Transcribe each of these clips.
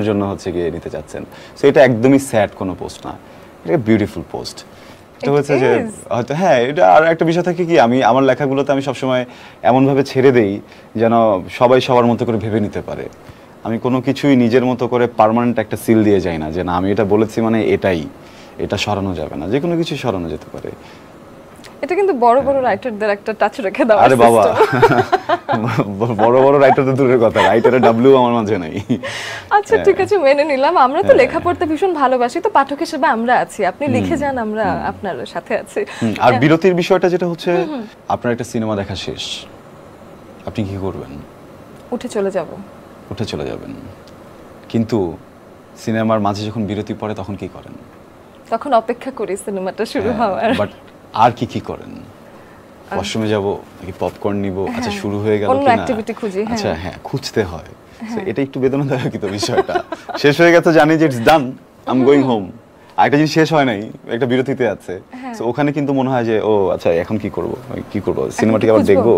জন্য হচ্ছে গিয়ে নিতে চাচ্ছেন। সো এটা একদমই স্যাড কোনো পোস্ট না, এটা বিউটিফুল পোস্ট। এটা হচ্ছে যে হয়তো হ্যাঁ, এটা আর একটা বিষয় থাকে কি, আমি আমার লেখাগুলোতে আমি সবসময় এমনভাবে ছেড়ে দেই যেন সবাই সবার মতো করে ভেবে নিতে পারে। আমি কোনো কিছুই নিজের মতো করে পার্মানেন্ট একটা সিল দিয়ে যাই না যে না আমি এটা বলেছি মানে এটাই, এটা সরানো যাবে না, যে কোনো কিছু সরানো যেতে পারে। এটা কিন্তু বড় বড় রাইটারদের একটা টাচ রেখে দেওয়া। আরে বাবা, বড় বড় রাইটার তো দূরের কথা, রাইটারের ডাব্লিউ আমার মাঝে নাই। আচ্ছা ঠিক আছে, মেনে নিলাম। আমরা তো লেখা পড়তে ভীষণ ভালোবাসি, তো পাঠক হিসেবে আমরা আছি, আপনি লিখে যান, আমরা আপনার সাথে আছি। আর বিরতির বিষয়টা যেটা হচ্ছে, আপনার একটা সিনেমা দেখা শেষ, আপনি কি করবেন? উঠে চলে যাব। উঠে চলে যাবেন, কিন্তু সিনেমার মাঝে যখন বিরতি পড়ে তখন কি করেন? তখন অপেক্ষা করি সিনেমাটা শুরু হওয়ার। বাট আর কি কি করেন? ওয়াশরুমে যাব নাকি পপকর্ন নিব? আচ্ছা শুরু হয়ে গেল অন্য কিনা, অ্যাক্টিভিটি খুঁজি। আচ্ছা হ্যাঁ খুঁজতে হয়। এটা একটু বেদনাদায়ক তো বিষয়টা। শেষ হয়ে গেছে, জানি যে it's done, I am going home. আরেকটা জিনিস শেষ হয় নাই, একটা বিরতিতে আছে, তো ওখানে কিন্তু মনে হয় যে ও আচ্ছা এখন কি করব, কি করব, সিনেমাটিকে আবার দেখবো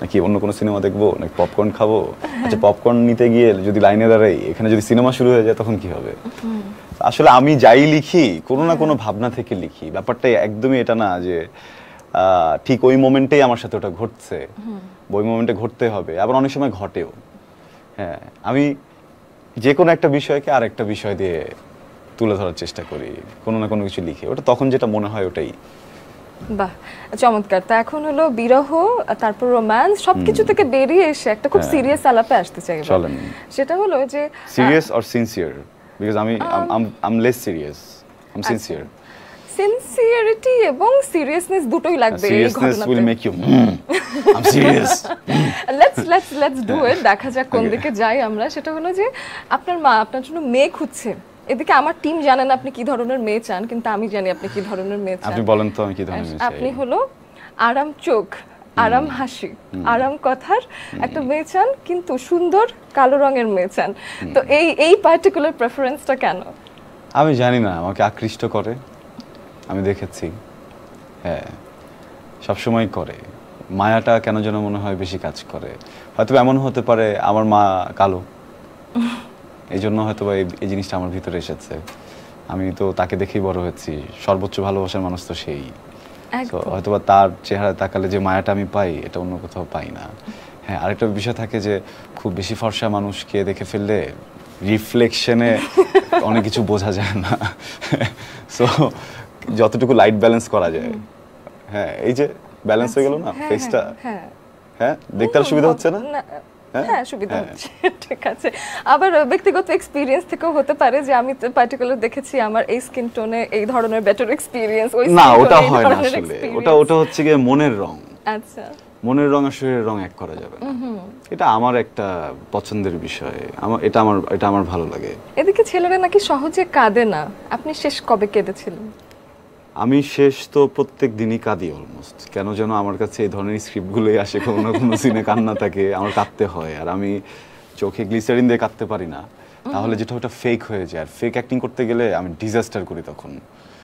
নাকি অন্য কোনো সিনেমা দেখবো নাকি পপকর্ন খাবো? আচ্ছা পপকর্ন নিতে গিয়ে যদি লাইনে দাঁড়াই, এখানে যদি সিনেমা শুরু হয়ে যায় তখন কি হবে? আসলে আমি যাই লিখি কোনো না কোনো ভাবনা থেকে লিখি, ব্যাপারটা একদমই এটা না যে ঠিক ওই মোমেন্টেই আমার সাথে ওটা ঘটছে, ওই মোমেন্টে ঘটতে হবে, আবার অনেক সময় ঘটেও। হ্যাঁ, আমি যে কোনো একটা বিষয়কে আর একটা বিষয় দিয়ে তুলে ধরার চেষ্টা করি, কোনো না কোনো কিছু লিখে, ওটা তখন যেটা মনে হয় ওটাই। বাহ, চমৎকার। তা এখন হলো বিরহ, তারপর রোম্যান্স, সবকিছু থেকে বেরিয়ে এসে একটা খুব সিরিয়াস আলাপে আসতে চাই। চলেন, সেটা হলো যে serious or sincere, because I'm less serious, I'm sincere. Sincerity এবং সিরিয়াসনেস দুটোই লাগবে এই seriousness will make you um serious. Let's do it, দেখা যাক কোন দিকে যাই আমরা। সেটা হলো যে আপনার মা আপনার জন্য মেয়ে খুঁজছে, এদিকে আমার টিম জানেন আপনি কি ধরনের মেয়ে চান, কিন্তু আমি জানি আপনি কি ধরনের মেয়ে চান। আপনি বলেন তো আমি কি ধরনের মেয়ে চাই? আপনি হলো আরাম চোখ, আরাম হাসি, আরাম কথার একটা মেয়ে চান, কিন্তু সুন্দর কালো রঙের মেয়ে চান। তো এই পার্টিকুলার প্রেফারেন্সটা কেন? আমি জানি না, আমাকে আকৃষ্ট করে, আমি দেখেছি। হ্যাঁ, সবসময় করে, মায়াটা কেন যেন মনে হয় বেশি কাজ করে। হয়তো এমন হতে পারে আমার মা কালো, এই জন্য হয়তো এই জিনিসটা আমার ভিতরে এসেছে। আমি তো তাকে দেখেই বড় হয়েছি, সর্বোচ্চ ভালোবাসার মানুষ তো সেই। হয়তোবা তার চেহারা তাকালে যে মায়াটা আমি পাই, এটা অন্য কোথাও পাই না। হ্যাঁ, আরেকটা বিষয় থাকে যে খুব বেশি ফর্সা মানুষকে দেখে ফেললে রিফ্লেকশনে অনেক কিছু বোঝা যায় না। সো যতটুকু লাইট ব্যালেন্স করা যায়, হ্যাঁ এই যে ব্যালেন্স হয়ে গেল না ফেসটা, হ্যাঁ দেখতে আর সুবিধা হচ্ছে না? হ্যাঁ সুবিধা হচ্ছে, ঠিক আছে। আবার ব্যক্তিগত এক্সপেরিয়েন্স থেকেও হতে পারে যে আমি পার্টিকুলার দেখেছি আমার এই স্কিন টোনে এই ধরনের বেটার এক্সপেরিয়েন্স, ওই না ওটা হয় না আসলে, ওটা হচ্ছে গিয়ে মনের রং। আচ্ছা, মনের রং আর শরীরের রং এক করা যাবে না, এটা আমার একটা পছন্দের বিষয়, এটা আমার ভালো লাগে। এদিকে ছেলেরা নাকি সহজে কাঁদে না, আপনি শেষ কবে কেঁদেছিলেন? আমি শেষ তো প্রত্যেক দিনই কাঁদি অলমোস্ট, কেন যেন আমার কাছে এই ধরনের স্ক্রিপ্টগুলোই আসে, কোনো না কোনো সিনে কান্না থাকে, আমার কাঁদতে হয়। আর আমি চোখে গ্লিসারিন দিয়ে কাঁদতে পারি না, তাহলে যেটা ওটা ফেক হয়ে যায়, আর ফেক অ্যাক্টিং করতে গেলে আমি ডিজাস্টার করি তখন।